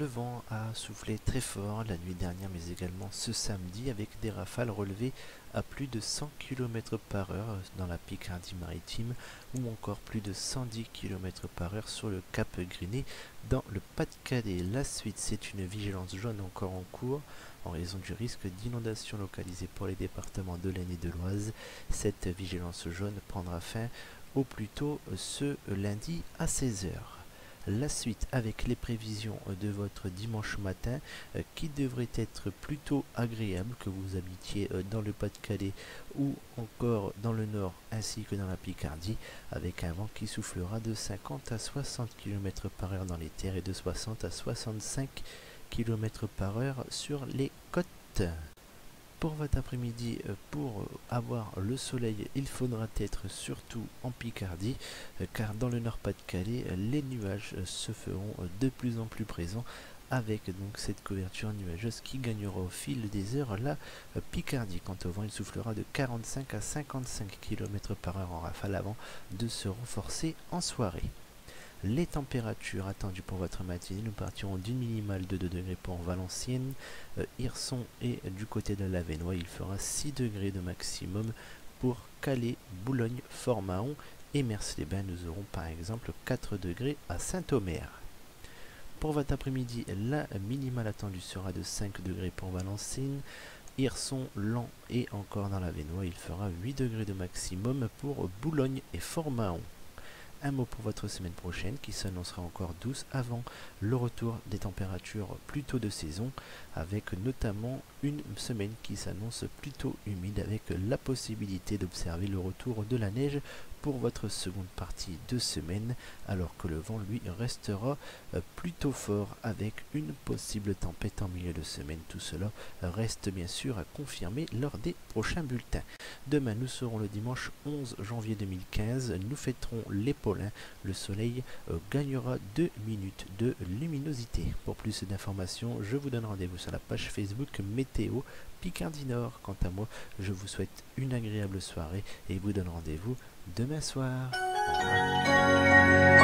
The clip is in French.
vent a soufflé très fort la nuit dernière, mais également ce samedi, avec des rafales relevées à plus de 100 km par heure dans la Picardie maritime, ou encore plus de 110 km par heure sur le Cap Griné dans le Pas-de-Calais. La suite, c'est une vigilance jaune encore en cours en raison du risque d'inondation localisée pour les départements de l'Aisne et de l'Oise. Cette vigilance jaune prendra fin au plus tôt ce lundi à 16 h. La suite avec les prévisions de votre dimanche matin qui devrait être plutôt agréable, que vous habitiez dans le Pas-de-Calais ou encore dans le nord ainsi que dans la Picardie, avec un vent qui soufflera de 50 à 60 km par heure dans les terres et de 60 à 65 km par heure sur les côtes. Pour votre après-midi, pour avoir le soleil, il faudra être surtout en Picardie, car dans le Nord-Pas-de-Calais, les nuages se feront de plus en plus présents, avec donc cette couverture nuageuse qui gagnera au fil des heures la Picardie. Quant au vent, il soufflera de 45 à 55 km par heure en rafale avant de se renforcer en soirée. Les températures attendues pour votre matinée, nous partirons d'une minimale de 2 degrés pour Valenciennes, Hirson et du côté de l'Avesnois, il fera 6 degrés de maximum pour Calais, Boulogne, Fort-Mahon et Mers-les-Bains. Nous aurons par exemple 4 degrés à Saint-Omer. Pour votre après-midi, la minimale attendue sera de 5 degrés pour Valenciennes, Hirson, Laon et encore dans l'Avesnois, il fera 8 degrés de maximum pour Boulogne et Fort-Mahon. Un mot pour votre semaine prochaine qui s'annoncera encore douce avant le retour des températures plutôt de saison, avec notamment une semaine qui s'annonce plutôt humide avec la possibilité d'observer le retour de la neige pour votre seconde partie de semaine, alors que le vent lui restera plutôt fort avec une possible tempête en milieu de semaine. Tout cela reste bien sûr à confirmer lors des prochains bulletins. Demain nous serons le dimanche 11 janvier 2015, nous fêterons les Paulins, le soleil gagnera 2 minutes de luminosité. Pour plus d'informations, je vous donne rendez-vous sur la page Facebook Météo Picardie Nord. Quant à moi, je vous souhaite une agréable soirée et vous donne rendez-vous demain soir. Au revoir.